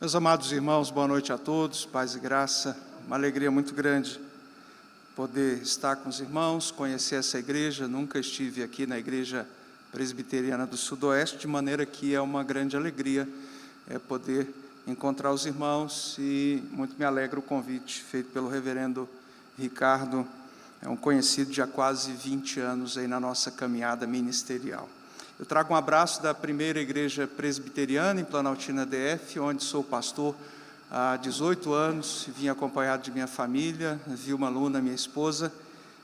Meus amados irmãos, boa noite a todos, paz e graça. Uma alegria muito grande poder estar com os irmãos, conhecer essa igreja. Nunca estive aqui na Igreja Presbiteriana do Sudoeste, de maneira que é uma grande alegria poder encontrar os irmãos, e muito me alegra o convite feito pelo reverendo Ricardo, é um conhecido de há quase 20 anos aí na nossa caminhada ministerial. Eu trago um abraço da primeira igreja presbiteriana em Planaltina DF, onde sou pastor há 18 anos, vim acompanhado de minha família, Vilma Luna, minha esposa,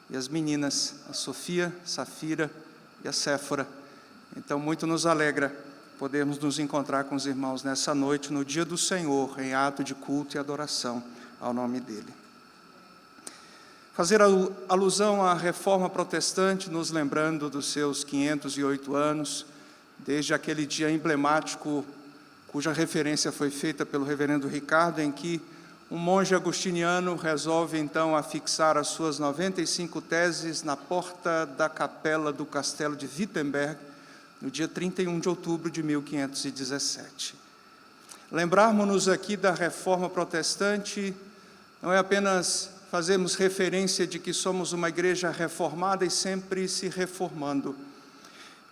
e as meninas, a Sofia, Safira e a Séfora. Então, muito nos alegra podermos nos encontrar com os irmãos nessa noite, no dia do Senhor, em ato de culto e adoração ao nome dEle. Fazer alusão à Reforma Protestante, nos lembrando dos seus 508 anos, desde aquele dia emblemático, cuja referência foi feita pelo reverendo Ricardo, em que um monge agostiniano resolve então afixar as suas 95 teses na porta da capela do castelo de Wittenberg, no dia 31 de outubro de 1517. Lembrarmos-nos aqui da Reforma Protestante não é apenas fazemos referência de que somos uma igreja reformada e sempre se reformando.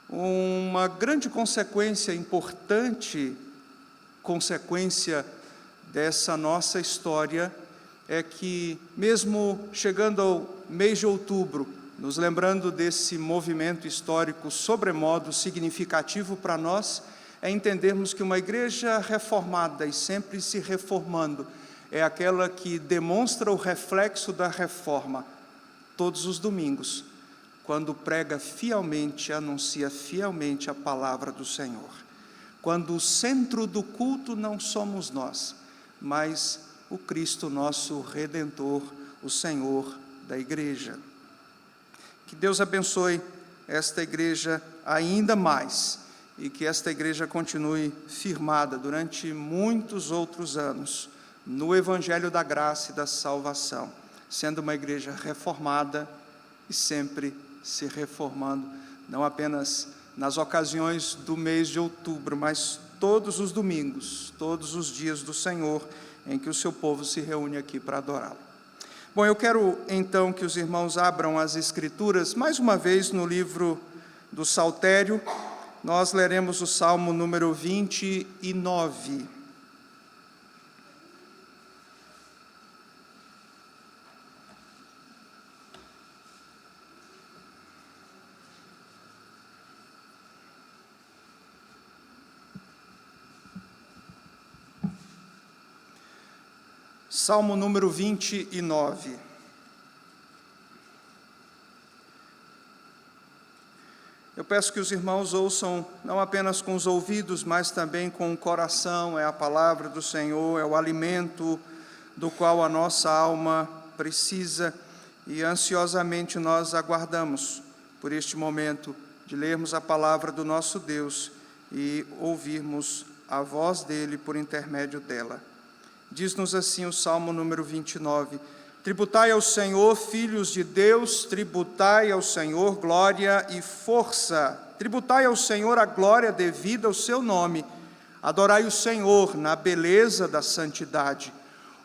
Uma grande consequência, importante consequência dessa nossa história é que, mesmo chegando ao mês de outubro, nos lembrando desse movimento histórico sobremodo significativo para nós, é entendermos que uma igreja reformada e sempre se reformando é aquela que demonstra o reflexo da reforma todos os domingos, quando prega fielmente, anuncia fielmente a palavra do Senhor. Quando o centro do culto não somos nós, mas o Cristo nosso Redentor, o Senhor da igreja. Que Deus abençoe esta igreja ainda mais e que esta igreja continue firmada durante muitos outros anos no Evangelho da graça e da salvação, sendo uma igreja reformada e sempre se reformando, não apenas nas ocasiões do mês de outubro, mas todos os domingos, todos os dias do Senhor, em que o seu povo se reúne aqui para adorá-lo. Bom, eu quero então que os irmãos abram as Escrituras, mais uma vez no livro do Saltério. Nós leremos o Salmo número 29. Salmo número 29. Eu peço que os irmãos ouçam não apenas com os ouvidos, mas também com o coração. É a palavra do Senhor, é o alimento do qual a nossa alma precisa, e ansiosamente nós aguardamos por este momento de lermos a palavra do nosso Deus e ouvirmos a voz dele por intermédio dela. Diz-nos assim o Salmo número 29, tributai ao Senhor, filhos de Deus, tributai ao Senhor glória e força, tributai ao Senhor a glória devida ao seu nome, adorai o Senhor na beleza da santidade.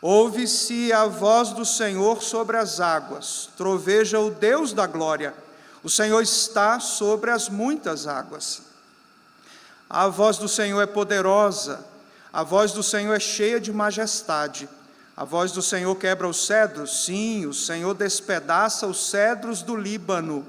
Ouve-se a voz do Senhor sobre as águas, troveja o Deus da glória, o Senhor está sobre as muitas águas. A voz do Senhor é poderosa, a voz do Senhor é cheia de majestade. A voz do Senhor quebra os cedros, sim, o Senhor despedaça os cedros do Líbano.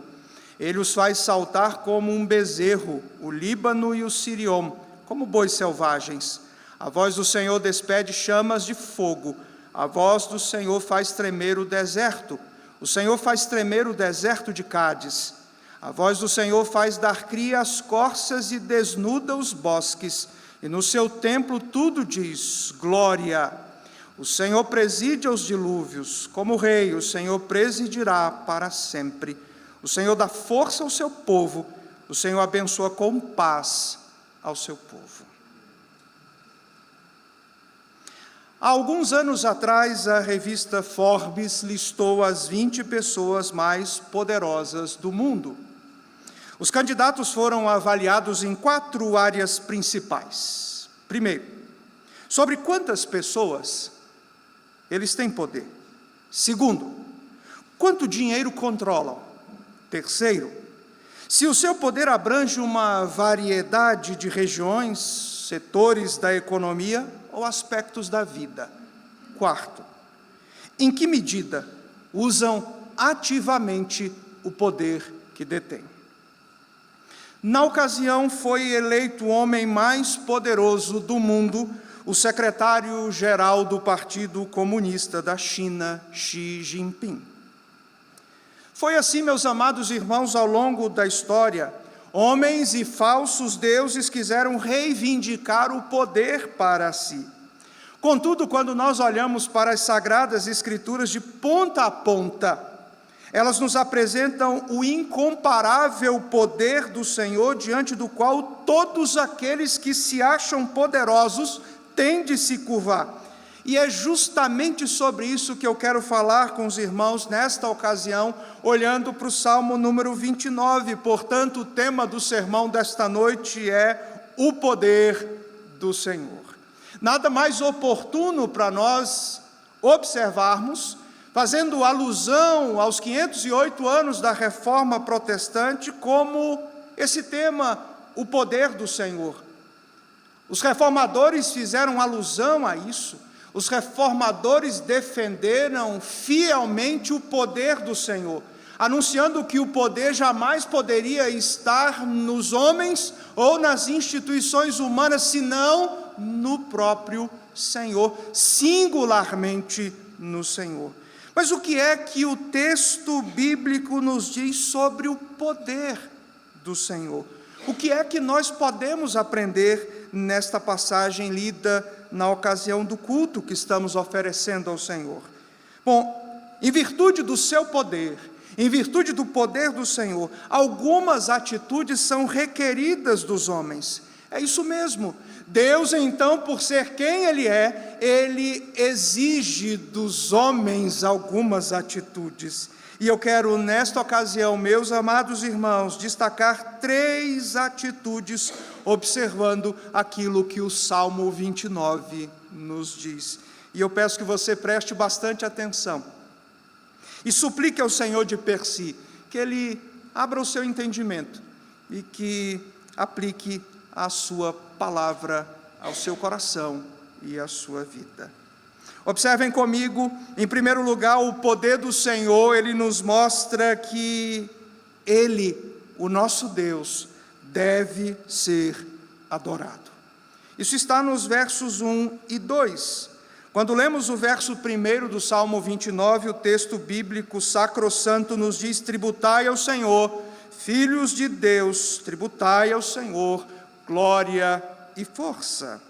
Ele os faz saltar como um bezerro, o Líbano e o Siriom, como bois selvagens. A voz do Senhor despede chamas de fogo. A voz do Senhor faz tremer o deserto. O Senhor faz tremer o deserto de Cádiz. A voz do Senhor faz dar cria às corças e desnuda os bosques. E no seu templo tudo diz, glória. O Senhor preside aos dilúvios, como rei, o Senhor presidirá para sempre. O Senhor dá força ao seu povo, o Senhor abençoa com paz ao seu povo. Há alguns anos atrás, a revista Forbes listou as 20 pessoas mais poderosas do mundo. Os candidatos foram avaliados em 4 áreas principais. Primeiro, Sobre quantas pessoas eles têm poder? Segundo, quanto dinheiro controlam? Terceiro, se o seu poder abrange uma variedade de regiões, setores da economia ou aspectos da vida. Quarto, em que medida usam ativamente o poder que detêm? Na ocasião, foi eleito o homem mais poderoso do mundo, o secretário-geral do Partido Comunista da China, Xi Jinping. Foi assim, meus amados irmãos, ao longo da história, homens e falsos deuses quiseram reivindicar o poder para si. Contudo, quando nós olhamos para as Sagradas Escrituras de ponta a ponta, elas nos apresentam o incomparável poder do Senhor, diante do qual todos aqueles que se acham poderosos têm de se curvar. E é justamente sobre isso que eu quero falar com os irmãos nesta ocasião, olhando para o Salmo número 29. Portanto, o tema do sermão desta noite é o poder do Senhor. Nada mais oportuno para nós observarmos, fazendo alusão aos 508 anos da Reforma Protestante, como esse tema, o poder do Senhor. Os reformadores fizeram alusão a isso. Os reformadores defenderam fielmente o poder do Senhor, anunciando que o poder jamais poderia estar nos homens ou nas instituições humanas, senão no próprio Senhor, singularmente no Senhor. Mas o que é que o texto bíblico nos diz sobre o poder do Senhor? O que é que nós podemos aprender nesta passagem lida na ocasião do culto que estamos oferecendo ao Senhor? Bom, em virtude do seu poder, em virtude do poder do Senhor, algumas atitudes são requeridas dos homens. É isso mesmo. Deus, então, por ser quem Ele é, Ele exige dos homens algumas atitudes. E eu quero, nesta ocasião, meus amados irmãos, destacar 3 atitudes, observando aquilo que o Salmo 29 nos diz. E eu peço que você preste bastante atenção e suplique ao Senhor de per si, que Ele abra o seu entendimento e que aplique a sua palavra ao seu coração e à sua vida. Observem comigo, em primeiro lugar, o poder do Senhor. Ele nos mostra que Ele, o nosso Deus, deve ser adorado. Isso está nos versos 1 e 2. Quando lemos o verso 1 do Salmo 29, o texto bíblico sacrossanto nos diz: tributai ao Senhor, filhos de Deus, tributai ao Senhor, glória e força.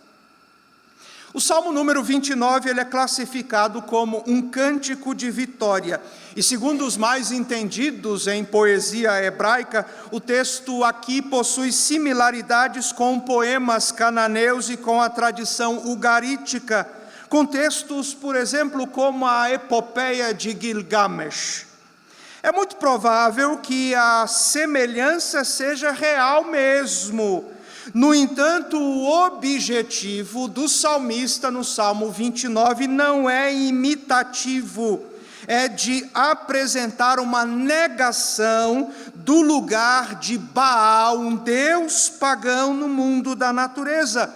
O Salmo número 29, ele é classificado como um cântico de vitória. E segundo os mais entendidos em poesia hebraica, o texto aqui possui similaridades com poemas cananeus e com a tradição ugarítica, com textos, por exemplo, como a epopeia de Gilgamesh. É muito provável que a semelhança seja real mesmo. No entanto, o objetivo do salmista no Salmo 29 não é imitativo, é de apresentar uma negação do lugar de Baal, um deus pagão no mundo da natureza.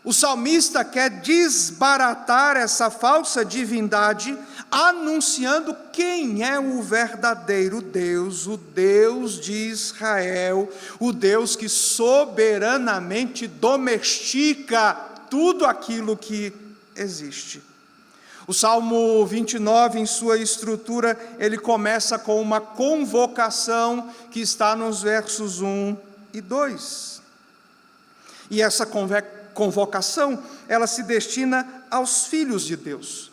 O salmista quer desbaratar essa falsa divindade, anunciando quem é o verdadeiro Deus, o Deus de Israel, o Deus que soberanamente domestica tudo aquilo que existe. O Salmo 29, em sua estrutura, ele começa com uma convocação que está nos versos 1 e 2. E essa convocação, ela se destina aos filhos de Deus.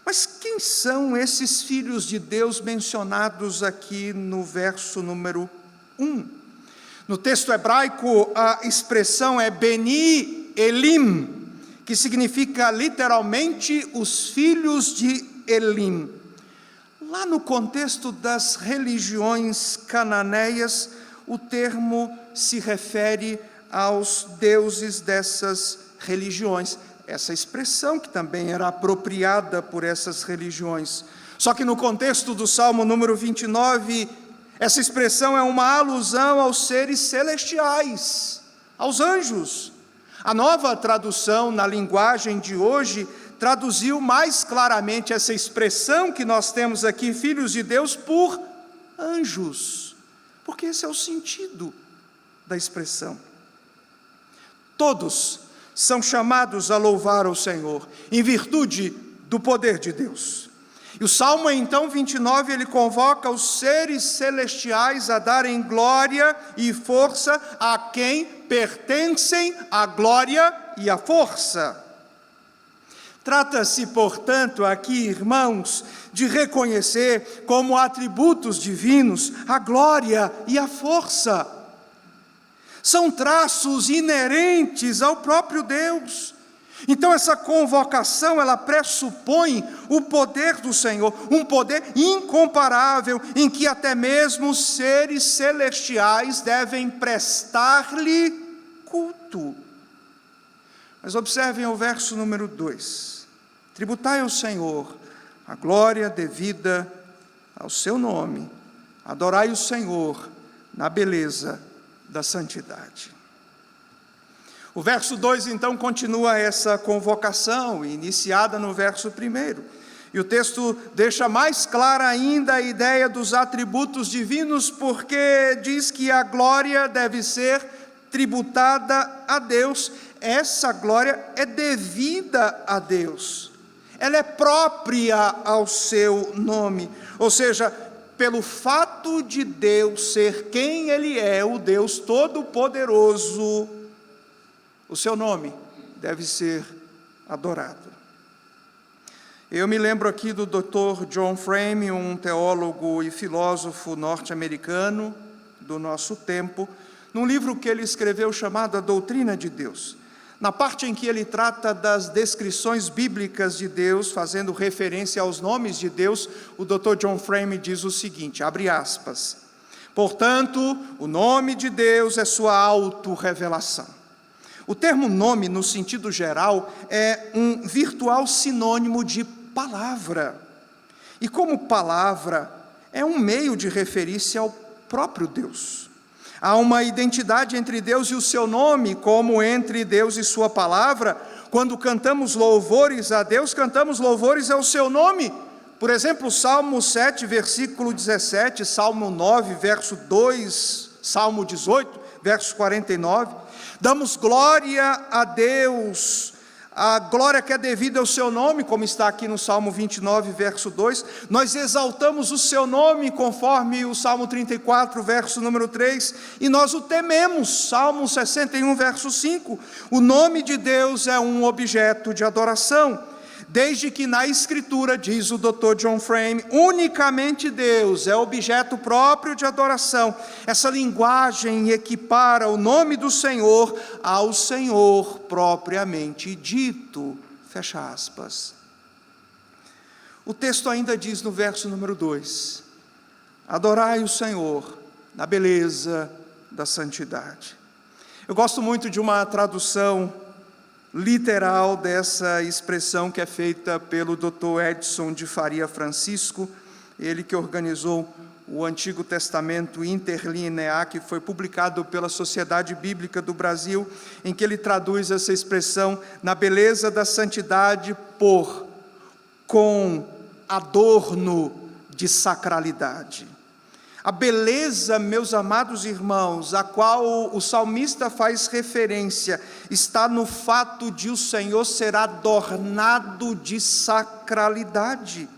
Mas quem são esses filhos de Deus mencionados aqui no verso número 1? No texto hebraico, a expressão é Beni Elim, que significa literalmente os filhos de Elim. Lá no contexto das religiões cananeias, o termo se refere aos deuses dessas religiões. essa expressão que também era apropriada por essas religiões. Só que no contexto do Salmo número 29, essa expressão é uma alusão aos seres celestiais, aos anjos. A nova tradução na linguagem de hoje traduziu mais claramente essa expressão que nós temos aqui, filhos de Deus, por anjos, porque esse é o sentido da expressão. Todos são chamados a louvar o Senhor, em virtude do poder de Deus. E o Salmo, então, 29, ele convoca os seres celestiais a darem glória e força a quem pertencem a glória e a força. Trata-se, portanto, aqui, irmãos, de reconhecer como atributos divinos a glória e a força. São traços inerentes ao próprio Deus. Então essa convocação, ela pressupõe o poder do Senhor, um poder incomparável, em que até mesmo os seres celestiais devem prestar-lhe culto. Mas observem o verso número 2. Tributai ao Senhor a glória devida ao seu nome. Adorai o Senhor na beleza da santidade. O verso 2, então, continua essa convocação, iniciada no verso 1. E o texto deixa mais clara ainda a ideia dos atributos divinos, porque diz que a glória deve ser tributada a Deus. Essa glória é devida a Deus. Ela é própria ao seu nome. Ou seja, pelo fato de Deus ser quem Ele é, o Deus Todo-Poderoso, o seu nome deve ser adorado. Eu me lembro aqui do Dr. John Frame, um teólogo e filósofo norte-americano do nosso tempo, num livro que ele escreveu chamado A Doutrina de Deus. Na parte em que ele trata das descrições bíblicas de Deus, fazendo referência aos nomes de Deus, o Dr. John Frame diz o seguinte, abre aspas, portanto, o nome de Deus é sua autorrevelação. O termo nome, no sentido geral, é um virtual sinônimo de palavra. E como palavra, é um meio de referir-se ao próprio Deus. Há uma identidade entre Deus e o seu nome, como entre Deus e sua palavra. Quando cantamos louvores a Deus, cantamos louvores ao seu nome. Por exemplo, Salmo 7, versículo 17, Salmo 9, verso 2, Salmo 18, verso 49. Damos glória a Deus, a glória que é devida ao seu nome, como está aqui no Salmo 29, verso 2. Nós exaltamos o seu nome, conforme o Salmo 34, verso número 3, e nós o tememos, Salmo 61, verso 5. O nome de Deus é um objeto de adoração, desde que na Escritura, diz o Dr. John Frame, unicamente Deus é objeto próprio de adoração. Essa linguagem equipara o nome do Senhor ao Senhor propriamente dito. Fecha aspas. O texto ainda diz no verso número 2, adorai o Senhor na beleza da santidade. Eu gosto muito de uma tradução literal dessa expressão que é feita pelo Dr. Edson de Faria Francisco, ele que organizou o Antigo Testamento Interlinear, que foi publicado pela Sociedade Bíblica do Brasil, em que ele traduz essa expressão na beleza da santidade com adorno de sacralidade. A beleza, meus amados irmãos, a qual o salmista faz referência, está no fato de o Senhor ser adornado de sacralidade.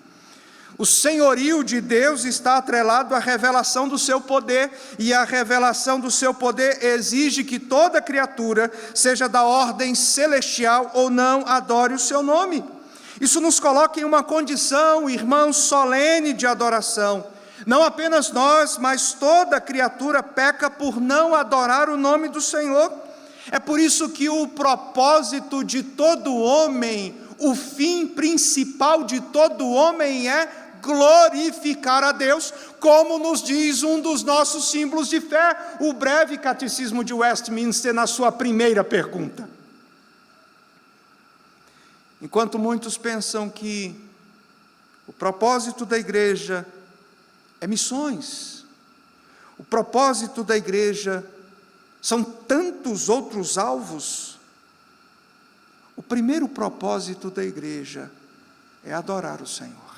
O senhorio de Deus está atrelado à revelação do seu poder, e a revelação do seu poder exige que toda criatura, seja da ordem celestial ou não, adore o seu nome. Isso nos coloca em uma condição, irmãos, solene de adoração. Não apenas nós, mas toda criatura peca por não adorar o nome do Senhor. É por isso que o propósito de todo homem, o fim principal de todo homem é glorificar a Deus, como nos diz um dos nossos símbolos de fé, o breve catecismo de Westminster, na sua primeira pergunta. Enquanto muitos pensam que o propósito da igreja é missões, o propósito da igreja são tantos outros alvos, o primeiro propósito da igreja é adorar o Senhor.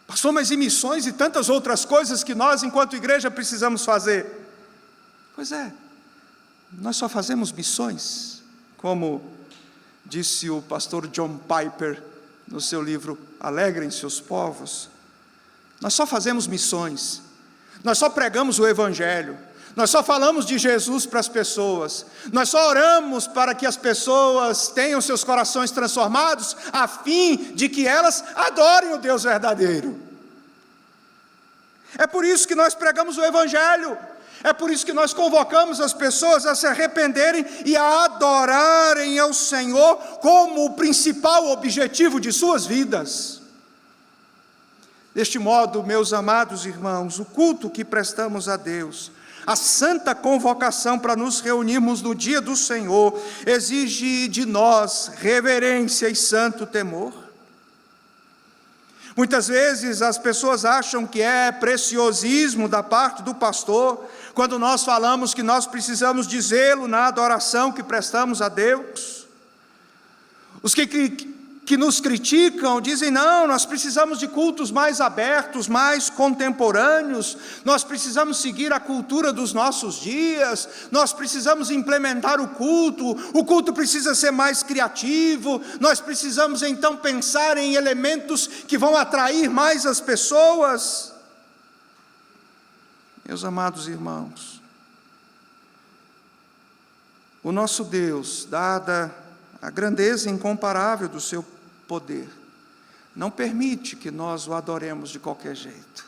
Pastor, mas e missões e tantas outras coisas que nós, enquanto igreja, precisamos fazer? Pois é, nós só fazemos missões, como disse o pastor John Piper no seu livro Alegrem-se os Povos. Nós só fazemos missões, nós só pregamos o Evangelho, nós só falamos de Jesus para as pessoas, nós só oramos para que as pessoas tenham seus corações transformados, a fim de que elas adorem o Deus verdadeiro. É por isso que nós pregamos o Evangelho, é por isso que nós convocamos as pessoas a se arrependerem e a adorarem ao Senhor como o principal objetivo de suas vidas. Deste modo, meus amados irmãos, o culto que prestamos a Deus, a santa convocação para nos reunirmos no dia do Senhor, exige de nós reverência e santo temor. Muitas vezes as pessoas acham que é preciosismo da parte do pastor, quando nós falamos que nós precisamos de zelo na adoração que prestamos a Deus. Os que nos criticam dizem: não, nós precisamos de cultos mais abertos, mais contemporâneos, nós precisamos seguir a cultura dos nossos dias, nós precisamos implementar o culto precisa ser mais criativo, nós precisamos então pensar em elementos que vão atrair mais as pessoas. Meus amados irmãos, o nosso Deus, dada a grandeza incomparável do seu poder, não permite que nós o adoremos de qualquer jeito.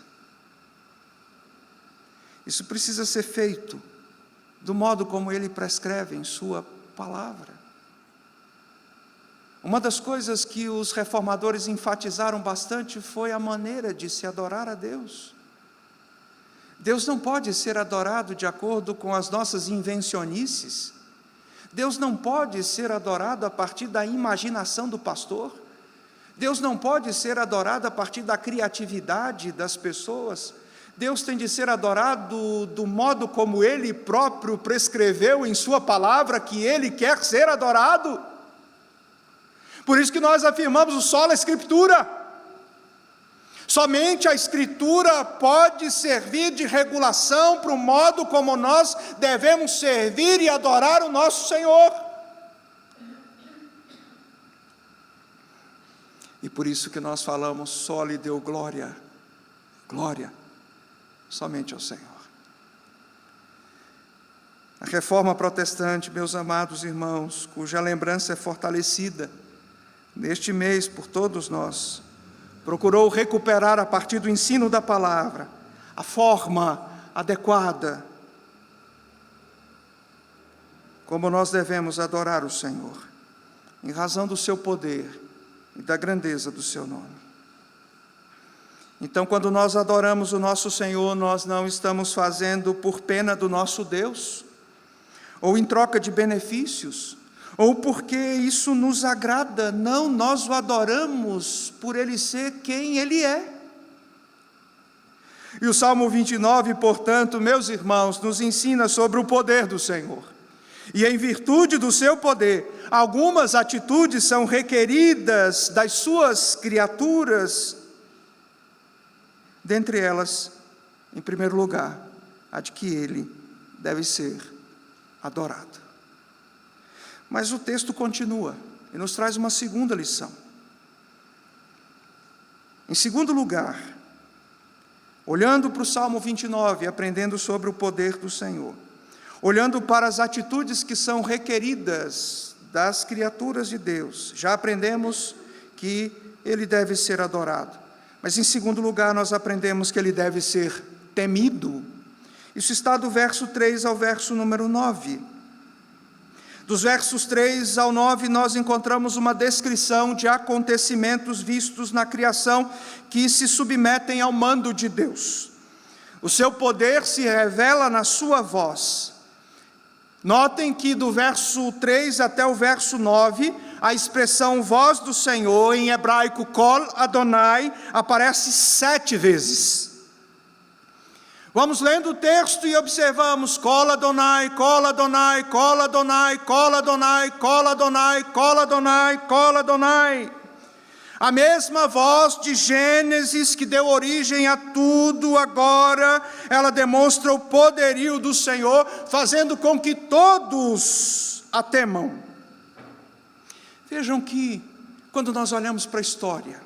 Isso precisa ser feito do modo como Ele prescreve em sua palavra. Uma das coisas que os reformadores enfatizaram bastante foi a maneira de se adorar a Deus. Deus não pode ser adorado de acordo com as nossas invencionices. Deus não pode ser adorado a partir da imaginação do pastor. Deus não pode ser adorado a partir da criatividade das pessoas. Deus tem de ser adorado do modo como Ele próprio prescreveu em sua palavra que Ele quer ser adorado. Por isso que nós afirmamos o sola Escritura. Somente a Escritura pode servir de regulação para o modo como nós devemos servir e adorar o nosso Senhor. E por isso que nós falamos: só lhe deu glória, glória, somente ao Senhor. A reforma protestante, meus amados irmãos, cuja lembrança é fortalecida neste mês por todos nós, procurou recuperar a partir do ensino da palavra a forma adequada como nós devemos adorar o Senhor, em razão do seu poder e da grandeza do seu nome. Então, quando nós adoramos o nosso Senhor, nós não estamos fazendo por pena do nosso Deus, ou em troca de benefícios, ou porque isso nos agrada. Não, nós o adoramos por Ele ser quem Ele é. E o Salmo 29, portanto, meus irmãos, nos ensina sobre o poder do Senhor. E em virtude do seu poder, algumas atitudes são requeridas das suas criaturas. Dentre elas, em primeiro lugar, a de que Ele deve ser adorado. Mas o texto continua e nos traz uma segunda lição. Em segundo lugar, olhando para o Salmo 29, aprendendo sobre o poder do Senhor, olhando para as atitudes que são requeridas das criaturas de Deus, já aprendemos que Ele deve ser adorado. Mas em segundo lugar, nós aprendemos que Ele deve ser temido. Isso está do verso 3 ao verso número 9. Dos versos 3 ao 9, nós encontramos uma descrição de acontecimentos vistos na criação que se submetem ao mando de Deus. O seu poder se revela na sua voz. Notem que do verso 3 até o verso 9, a expressão voz do Senhor, em hebraico Kol Adonai, aparece 7 vezes. Vamos lendo o texto e observamos: Kol Adonai, Kol Adonai, Kol Adonai, Kol Adonai, Kol Adonai, Kol Adonai, Kol Adonai. A mesma voz de Gênesis que deu origem a tudo, agora ela demonstra o poderio do Senhor, fazendo com que todos a temam. Vejam que, quando nós olhamos para a história,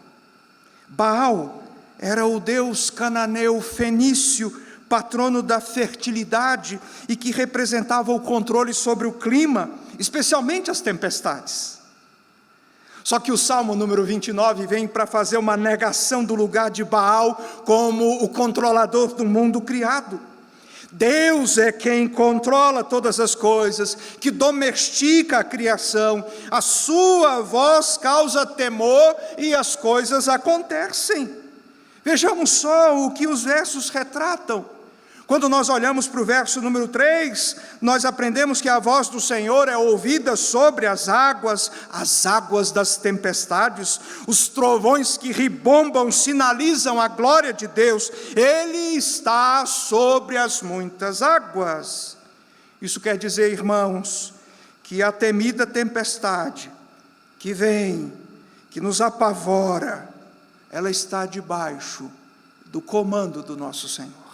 Baal era o deus cananeu fenício, patrono da fertilidade e que representava o controle sobre o clima, especialmente as tempestades. Só que o Salmo número 29 vem para fazer uma negação do lugar de Baal como o controlador do mundo criado. Deus é quem controla todas as coisas, que domestica a criação. A sua voz causa temor e as coisas acontecem. Vejamos só o que os versos retratam. Quando nós olhamos para o verso número 3, nós aprendemos que a voz do Senhor é ouvida sobre as águas das tempestades, os trovões que ribombam sinalizam a glória de Deus. Ele está sobre as muitas águas. Isso quer dizer, irmãos, que a temida tempestade que vem, que nos apavora, ela está debaixo do comando do nosso Senhor.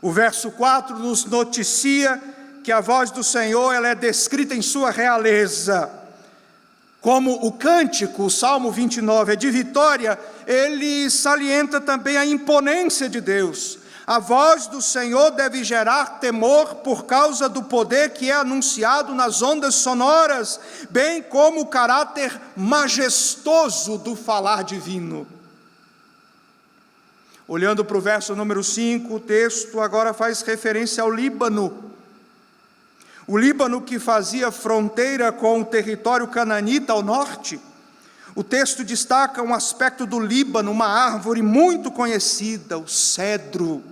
O verso 4 nos noticia que a voz do Senhor ela é descrita em sua realeza. Como o cântico, o Salmo 29, é de vitória, ele salienta também a imponência de Deus. A voz do Senhor deve gerar temor por causa do poder que é anunciado nas ondas sonoras, bem como o caráter majestoso do falar divino. Olhando para o verso número 5, o texto agora faz referência ao Líbano. O Líbano que fazia fronteira com o território cananita ao norte. O texto destaca um aspecto do Líbano, uma árvore muito conhecida, o cedro.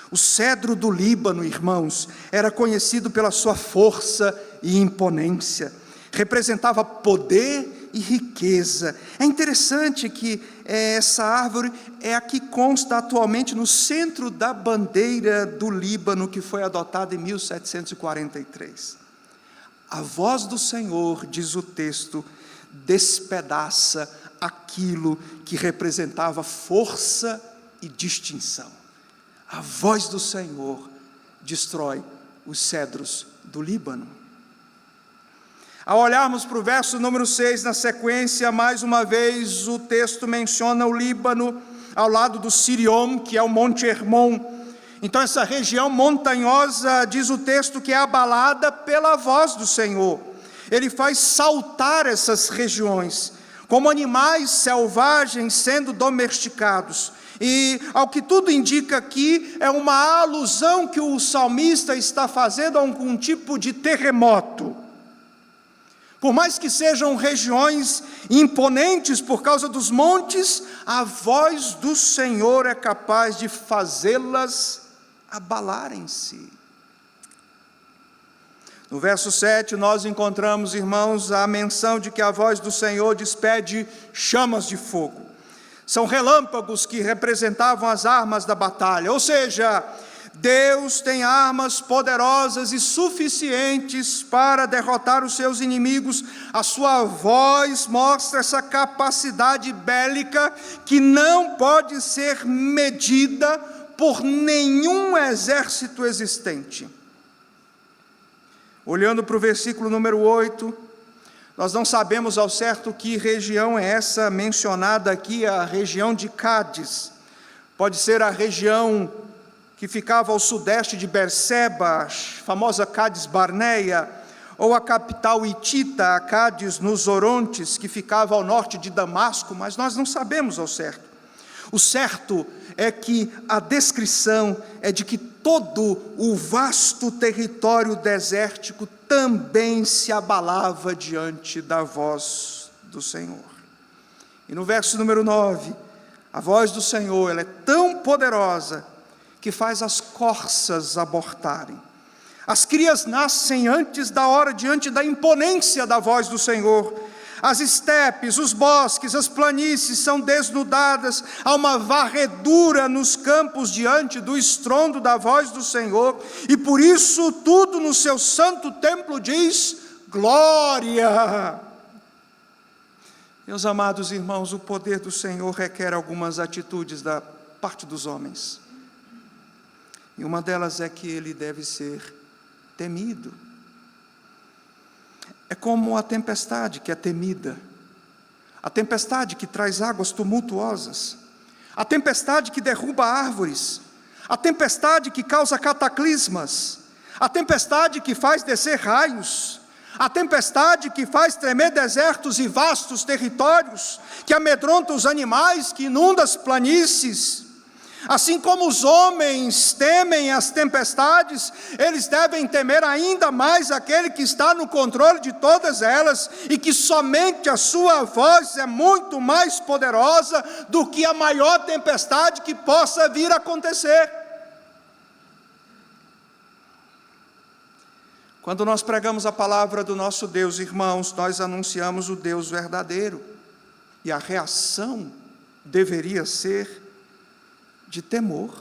O cedro do Líbano, irmãos, era conhecido pela sua força e imponência. Representava poder e riqueza. É interessante que essa árvore é a que consta atualmente no centro da bandeira do Líbano, que foi adotada em 1743. A voz do Senhor, diz o texto, despedaça aquilo que representava força e distinção. A voz do Senhor destrói os cedros do Líbano. Ao olharmos para o verso número 6, na sequência, mais uma vez o texto menciona o Líbano, ao lado do Sirion, que é o Monte Hermon. Então essa região montanhosa, diz o texto, que é abalada pela voz do Senhor. Ele faz saltar essas regiões, como animais selvagens sendo domesticados. E, ao que tudo indica aqui, é uma alusão que o salmista está fazendo a algum tipo de terremoto. Por mais que sejam regiões imponentes por causa dos montes, a voz do Senhor é capaz de fazê-las abalarem-se. No verso 7, nós encontramos, irmãos, a menção de que a voz do Senhor despede chamas de fogo. São relâmpagos que representavam as armas da batalha, ou seja, Deus tem armas poderosas e suficientes para derrotar os seus inimigos. A sua voz mostra essa capacidade bélica que não pode ser medida por nenhum exército existente. Olhando para o versículo número 8, nós não sabemos ao certo que região é essa mencionada aqui, a região de Cádiz. Pode ser a região que ficava ao sudeste de Berseba, a famosa Cádiz Barneia, ou a capital hitita, a Cádiz nos Orontes, que ficava ao norte de Damasco, mas nós não sabemos ao certo. O certo é que a descrição é de que todo o vasto território desértico também se abalava diante da voz do Senhor. E no verso número 9, a voz do Senhor ela é tão poderosa que faz as corças abortarem. As crias nascem antes da hora, diante da imponência da voz do Senhor. As estepes, os bosques, as planícies são desnudadas, há uma varredura nos campos diante do estrondo da voz do Senhor, e por isso tudo no seu santo templo diz: glória. Meus amados irmãos, o poder do Senhor requer algumas atitudes da parte dos homens, e uma delas é que ele deve ser temido. É como a tempestade que é temida, a tempestade que traz águas tumultuosas, a tempestade que derruba árvores, a tempestade que causa cataclismas, a tempestade que faz descer raios, a tempestade que faz tremer desertos e vastos territórios, que amedronta os animais, que inunda as planícies. Assim como os homens temem as tempestades, eles devem temer ainda mais aquele que está no controle de todas elas, e que somente a sua voz é muito mais poderosa do que a maior tempestade que possa vir a acontecer. Quando nós pregamos a palavra do nosso Deus, irmãos, nós anunciamos o Deus verdadeiro, e a reação deveria ser de temor.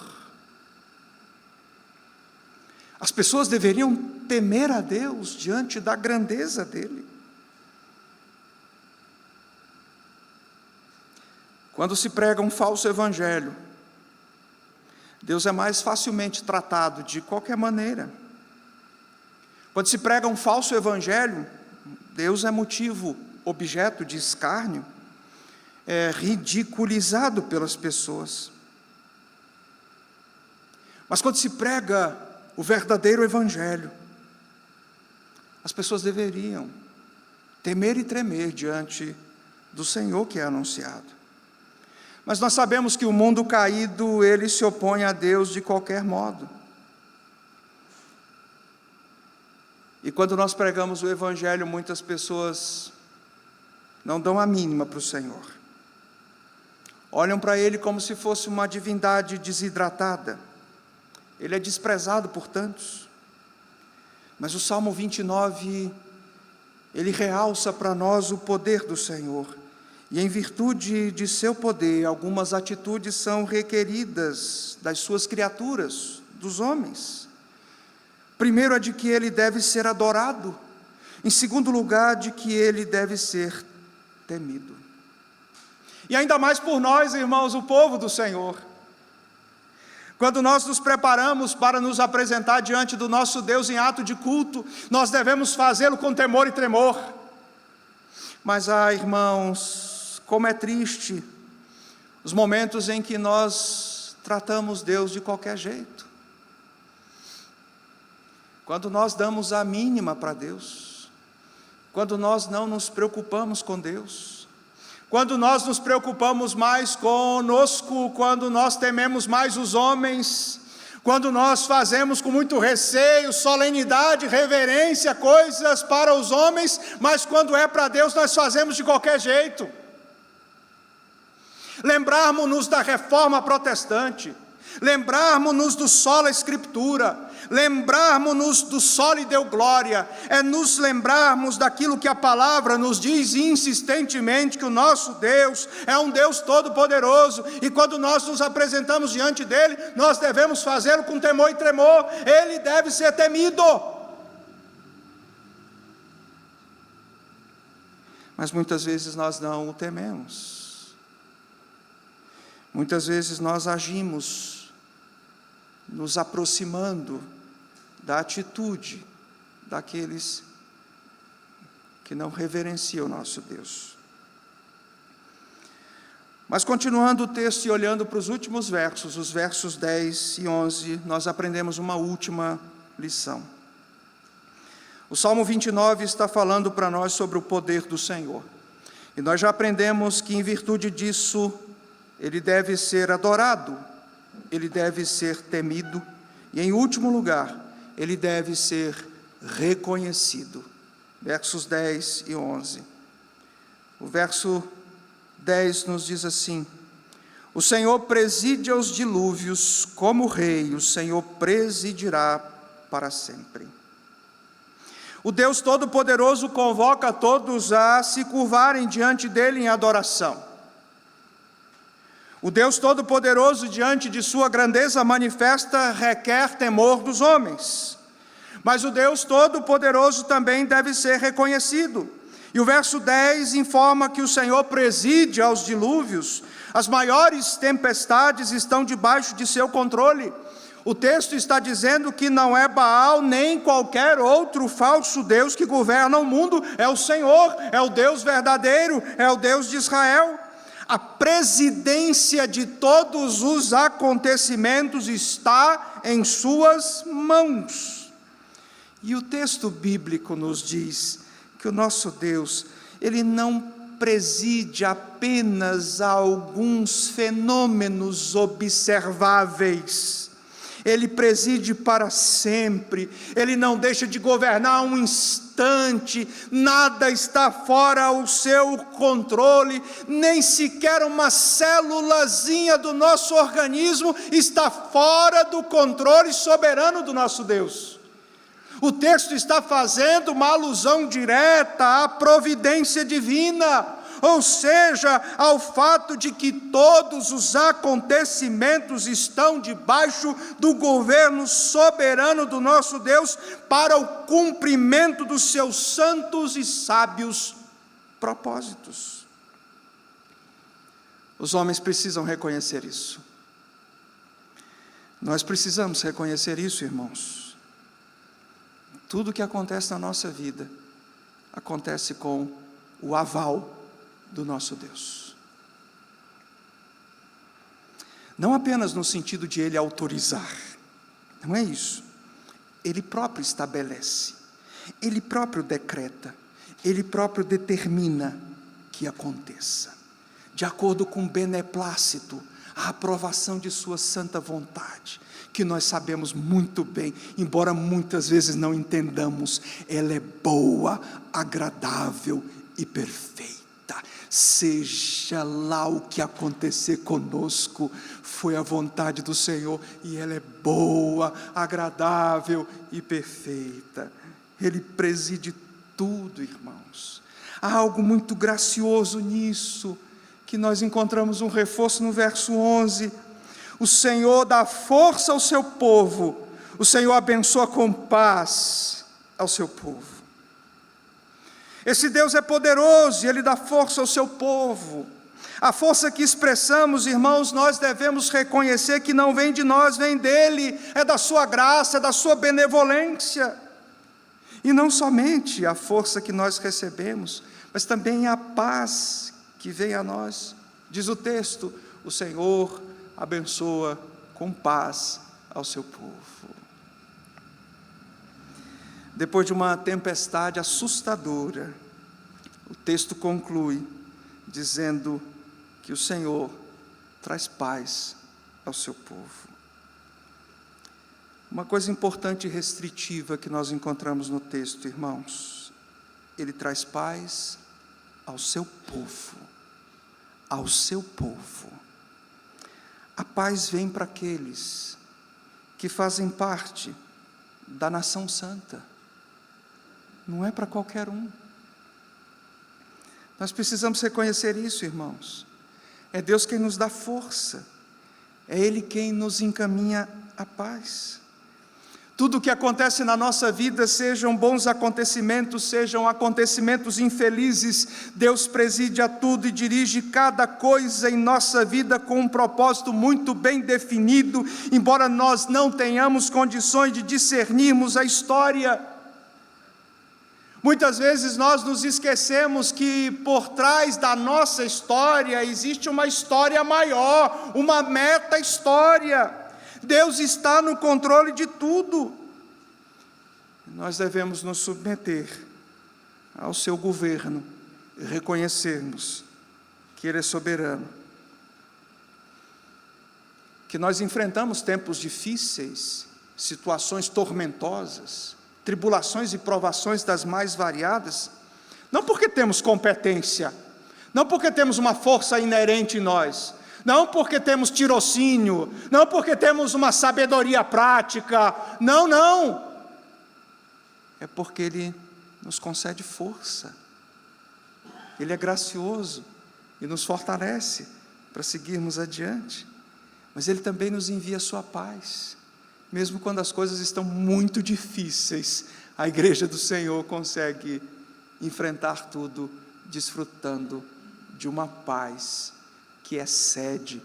As pessoas deveriam temer a Deus diante da grandeza dele. Quando se prega um falso evangelho, Deus é mais facilmente tratado de qualquer maneira. Quando se prega um falso evangelho, Deus é motivo, objeto de escárnio, é ridiculizado pelas pessoas. Mas quando se prega o verdadeiro evangelho, as pessoas deveriam temer e tremer diante do Senhor que é anunciado. Mas nós sabemos que o mundo caído, ele se opõe a Deus de qualquer modo. E quando nós pregamos o evangelho, muitas pessoas não dão a mínima para o Senhor. Olham para ele como se fosse uma divindade desidratada. Ele é desprezado por tantos. Mas o Salmo 29, ele realça para nós o poder do Senhor. E em virtude de seu poder, algumas atitudes são requeridas das suas criaturas, dos homens. Primeiro, a de que ele deve ser adorado. Em segundo lugar, de que ele deve ser temido. E ainda mais por nós, irmãos, o povo do Senhor. Quando nós nos preparamos para nos apresentar diante do nosso Deus em ato de culto, nós devemos fazê-lo com temor e tremor. Mas, irmãos, como é triste os momentos em que nós tratamos Deus de qualquer jeito. Quando nós damos a mínima para Deus, quando nós não nos preocupamos com Deus, quando nós nos preocupamos mais conosco, quando nós tememos mais os homens, quando nós fazemos com muito receio, solenidade, reverência, coisas para os homens, mas quando é para Deus nós fazemos de qualquer jeito. Lembrarmos-nos da reforma protestante, lembrarmos-nos do sola escritura, lembrarmos-nos do soli deu glória, é nos lembrarmos daquilo que a palavra nos diz insistentemente, que o nosso Deus é um Deus todo-poderoso, e quando nós nos apresentamos diante dele, nós devemos fazê-lo com temor e tremor, ele deve ser temido. Mas muitas vezes nós não o tememos, muitas vezes nós agimos nos aproximando da atitude daqueles que não reverenciam o nosso Deus. Mas continuando o texto e olhando para os últimos versos, os versos 10 e 11, nós aprendemos uma última lição. O Salmo 29 está falando para nós sobre o poder do Senhor. E nós já aprendemos que em virtude disso, ele deve ser adorado, ele deve ser temido, e em último lugar, ele deve ser reconhecido. Versos 10 e 11. O verso 10 nos diz assim: o Senhor preside aos dilúvios como rei, o Senhor presidirá para sempre. O Deus Todo-Poderoso convoca todos a se curvarem diante dele em adoração. O Deus Todo-Poderoso, diante de sua grandeza manifesta, requer temor dos homens. Mas o Deus Todo-Poderoso também deve ser reconhecido. E o verso 10 informa que o Senhor preside aos dilúvios. As maiores tempestades estão debaixo de seu controle. O texto está dizendo que não é Baal nem qualquer outro falso Deus que governa o mundo, é o Senhor, é o Deus verdadeiro, é o Deus de Israel. A presidência de todos os acontecimentos está em suas mãos. E o texto bíblico nos diz que o nosso Deus, Ele não preside apenas a alguns fenômenos observáveis. Ele preside para sempre, Ele não deixa de governar um instante, nada está fora o seu controle, nem sequer uma célulazinha do nosso organismo está fora do controle soberano do nosso Deus. O texto está fazendo uma alusão direta à providência divina, ou seja, ao fato de que todos os acontecimentos estão debaixo do governo soberano do nosso Deus para o cumprimento dos seus santos e sábios propósitos. Os homens precisam reconhecer isso. Nós precisamos reconhecer isso, irmãos. Tudo que acontece na nossa vida acontece com o aval do nosso Deus. Não apenas no sentido de Ele autorizar, não é isso. Ele próprio estabelece, Ele próprio decreta, Ele próprio determina que aconteça, de acordo com o beneplácito, a aprovação de sua santa vontade, que nós sabemos muito bem, embora muitas vezes não entendamos, ela é boa, agradável e perfeita. Seja lá o que acontecer conosco, foi a vontade do Senhor, e ela é boa, agradável e perfeita. Ele preside tudo, irmãos. Há algo muito gracioso nisso, que nós encontramos um reforço no verso 11. O Senhor dá força ao seu povo, o Senhor abençoa com paz ao seu povo. Esse Deus é poderoso e Ele dá força ao seu povo. A força que expressamos, irmãos, nós devemos reconhecer que não vem de nós, vem dEle, é da sua graça, é da sua benevolência. E não somente a força que nós recebemos, mas também a paz que vem a nós. Diz o texto, o Senhor abençoa com paz ao seu povo. Depois de uma tempestade assustadora, o texto conclui dizendo que o Senhor traz paz ao seu povo. Uma coisa importante e restritiva que nós encontramos no texto, irmãos, Ele traz paz ao seu povo, ao seu povo. A paz vem para aqueles que fazem parte da nação santa, não é para qualquer um. Nós precisamos reconhecer isso, irmãos. É Deus quem nos dá força, é Ele quem nos encaminha a paz. Tudo o que acontece na nossa vida, sejam bons acontecimentos, sejam acontecimentos infelizes, Deus preside a tudo e dirige cada coisa em nossa vida com um propósito muito bem definido, embora nós não tenhamos condições de discernirmos a história. Muitas vezes nós nos esquecemos que por trás da nossa história existe uma história maior, uma meta-história. Deus está no controle de tudo. Nós devemos nos submeter ao seu governo e reconhecermos que Ele é soberano. Que nós enfrentamos tempos difíceis, situações tormentosas, tribulações e provações das mais variadas, não porque temos competência, não porque temos uma força inerente em nós, não porque temos tirocínio, não porque temos uma sabedoria prática, não, é porque Ele nos concede força. Ele é gracioso e nos fortalece para seguirmos adiante. Mas Ele também nos envia a sua paz. Mesmo quando as coisas estão muito difíceis, a igreja do Senhor consegue enfrentar tudo desfrutando de uma paz que excede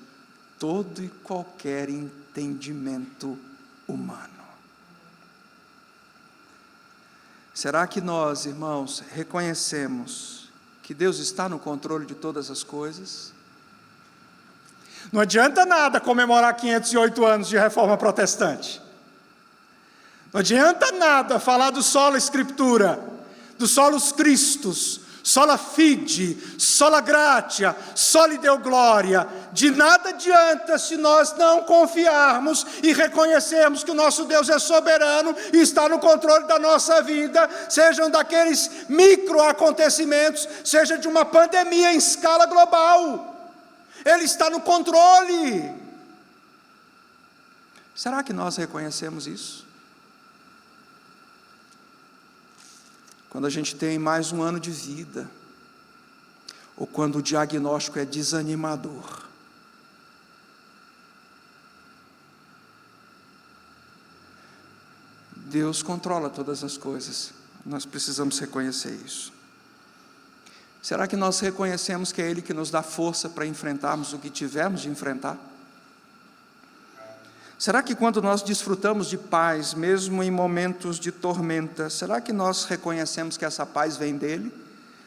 todo e qualquer entendimento humano. Será que nós, irmãos, reconhecemos que Deus está no controle de todas as coisas? Não adianta nada comemorar 508 anos de reforma protestante. Não adianta nada falar do sola Escritura, do solus Christus, sola fide, sola gratia, soli Deo gloria. De nada adianta se nós não confiarmos e reconhecermos que o nosso Deus é soberano e está no controle da nossa vida, sejam daqueles micro acontecimentos, seja de uma pandemia em escala global. Ele está no controle. Será que nós reconhecemos isso? Quando a gente tem mais um ano de vida, ou quando o diagnóstico é desanimador. Deus controla todas as coisas, nós precisamos reconhecer isso. Será que nós reconhecemos que é Ele que nos dá força para enfrentarmos o que tivermos de enfrentar? Será que quando nós desfrutamos de paz, mesmo em momentos de tormenta, será que nós reconhecemos que essa paz vem dEle?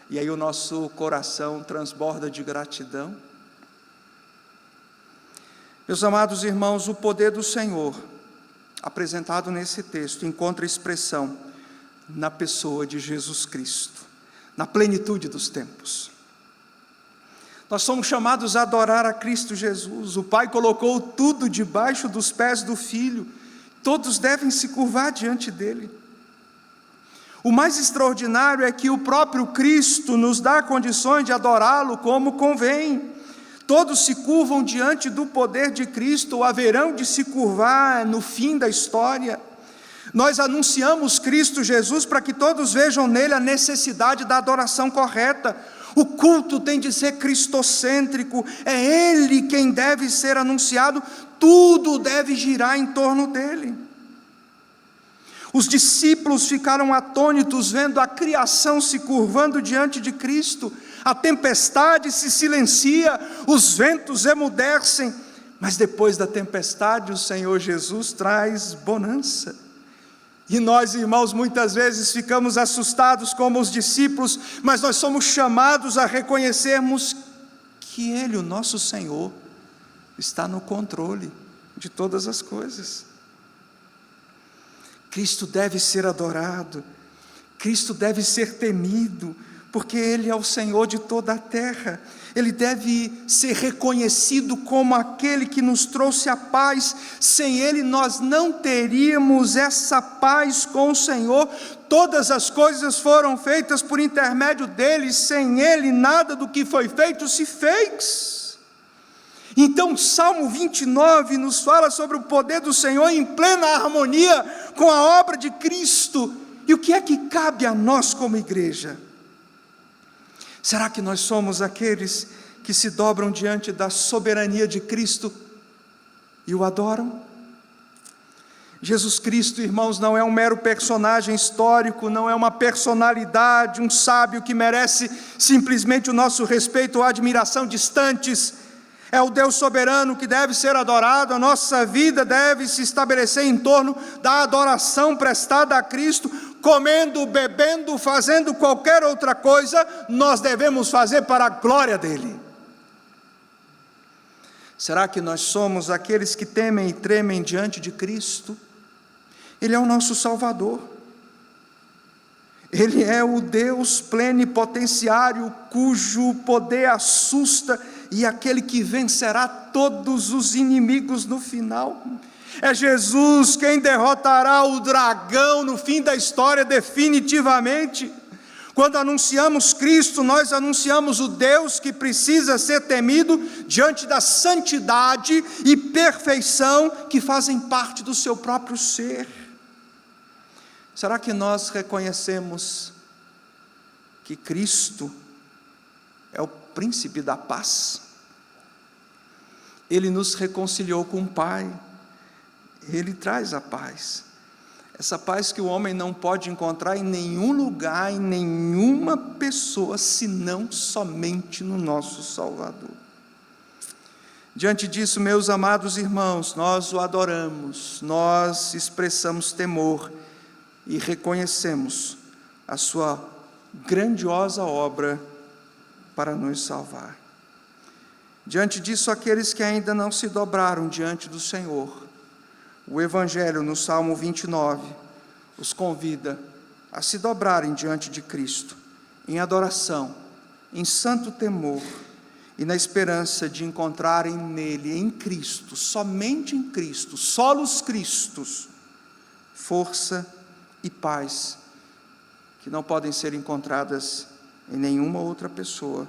E aí o nosso coração transborda de gratidão? Meus amados irmãos, o poder do Senhor, apresentado nesse texto, encontra expressão na pessoa de Jesus Cristo, na plenitude dos tempos. Nós somos chamados a adorar a Cristo Jesus. O Pai colocou tudo debaixo dos pés do Filho. Todos devem se curvar diante dEle. O mais extraordinário é que o próprio Cristo nos dá condições de adorá-lo como convém. Todos se curvam diante do poder de Cristo, ou haverão de se curvar no fim da história. Nós anunciamos Cristo Jesus para que todos vejam nele a necessidade da adoração correta. O culto tem de ser cristocêntrico, é Ele quem deve ser anunciado, tudo deve girar em torno dele. Os discípulos ficaram atônitos vendo a criação se curvando diante de Cristo, a tempestade se silencia, os ventos emudecem, mas depois da tempestade o Senhor Jesus traz bonança. E nós, irmãos, muitas vezes ficamos assustados como os discípulos, mas nós somos chamados a reconhecermos que Ele, o nosso Senhor, está no controle de todas as coisas. Cristo deve ser adorado, Cristo deve ser temido, porque Ele é o Senhor de toda a terra. Ele deve ser reconhecido como aquele que nos trouxe a paz. Sem Ele nós não teríamos essa paz com o Senhor. Todas as coisas foram feitas por intermédio dEle, sem Ele nada do que foi feito se fez. Então o Salmo 29 nos fala sobre o poder do Senhor em plena harmonia com a obra de Cristo. E o que é que cabe a nós como igreja? Será que nós somos aqueles que se dobram diante da soberania de Cristo e o adoram? Jesus Cristo, irmãos, não é um mero personagem histórico, não é uma personalidade, um sábio que merece simplesmente o nosso respeito ou admiração distantes. É o Deus soberano que deve ser adorado. A nossa vida deve se estabelecer em torno da adoração prestada a Cristo. Comendo, bebendo, fazendo qualquer outra coisa, nós devemos fazer para a glória dEle. Será que nós somos aqueles que temem e tremem diante de Cristo? Ele é o nosso Salvador. Ele é o Deus plenipotenciário, cujo poder assusta, e aquele que vencerá todos os inimigos no final. É Jesus quem derrotará o dragão no fim da história definitivamente. Quando anunciamos Cristo, nós anunciamos o Deus que precisa ser temido diante da santidade e perfeição que fazem parte do seu próprio ser. Será que nós reconhecemos que Cristo é o príncipe da paz. Ele nos reconciliou com o Pai, Ele traz a paz. Essa paz que o homem não pode encontrar em nenhum lugar, em nenhuma pessoa, senão somente no nosso Salvador. Diante disso, meus amados irmãos, nós o adoramos, nós expressamos temor e reconhecemos a sua grandiosa obra para nos salvar. Diante disso, aqueles que ainda não se dobraram diante do Senhor, o Evangelho, no Salmo 29, os convida a se dobrarem diante de Cristo, em adoração, em santo temor, e na esperança de encontrarem nele, em Cristo, somente em Cristo, solos Cristos, força e paz, que não podem ser encontradas em nenhuma outra pessoa,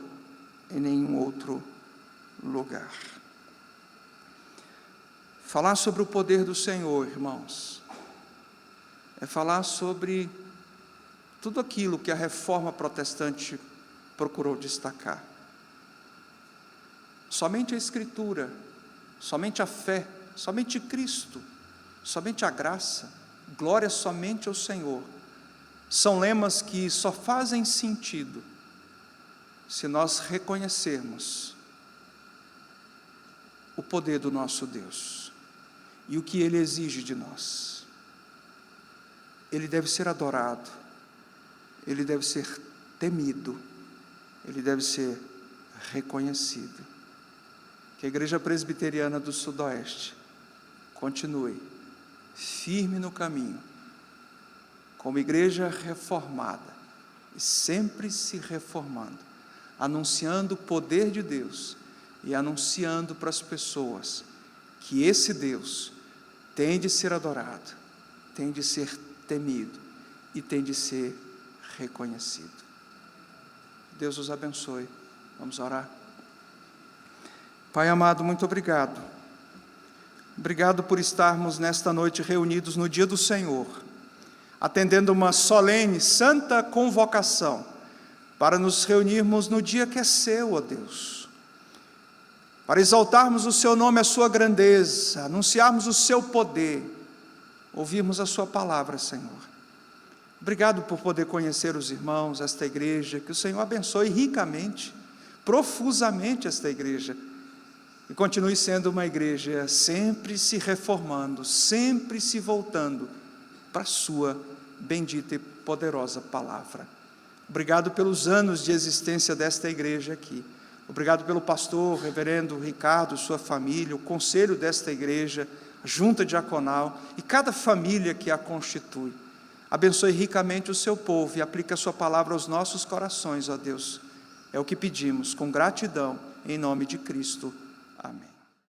em nenhum outro lugar. Falar sobre o poder do Senhor, irmãos, é falar sobre tudo aquilo que a reforma protestante procurou destacar. Somente a Escritura, somente a fé, somente Cristo, somente a graça, glória somente ao Senhor, são lemas que só fazem sentido se nós reconhecermos o poder do nosso Deus e o que Ele exige de nós. Ele deve ser adorado, Ele deve ser temido, Ele deve ser reconhecido. Que a Igreja Presbiteriana do Sudoeste continue firme no caminho, como igreja reformada, e sempre se reformando, anunciando o poder de Deus e anunciando para as pessoas que esse Deus tem de ser adorado, tem de ser temido e tem de ser reconhecido. Deus os abençoe. Vamos orar. Pai amado, muito obrigado. Obrigado por estarmos nesta noite reunidos no dia do Senhor, atendendo uma solene, santa convocação, para nos reunirmos no dia que é seu, ó Deus, para exaltarmos o seu nome, a sua grandeza, anunciarmos o seu poder, ouvirmos a sua palavra, Senhor. Obrigado por poder conhecer os irmãos, esta igreja, que o Senhor abençoe ricamente, profusamente esta igreja, e continue sendo uma igreja sempre se reformando, sempre se voltando para a sua bendita e poderosa palavra. Obrigado pelos anos de existência desta igreja aqui. Obrigado pelo pastor, reverendo Ricardo, sua família, o conselho desta igreja, a junta diaconal e cada família que a constitui. Abençoe ricamente o seu povo e aplique a sua palavra aos nossos corações, ó Deus. É o que pedimos com gratidão, em nome de Cristo. Amém.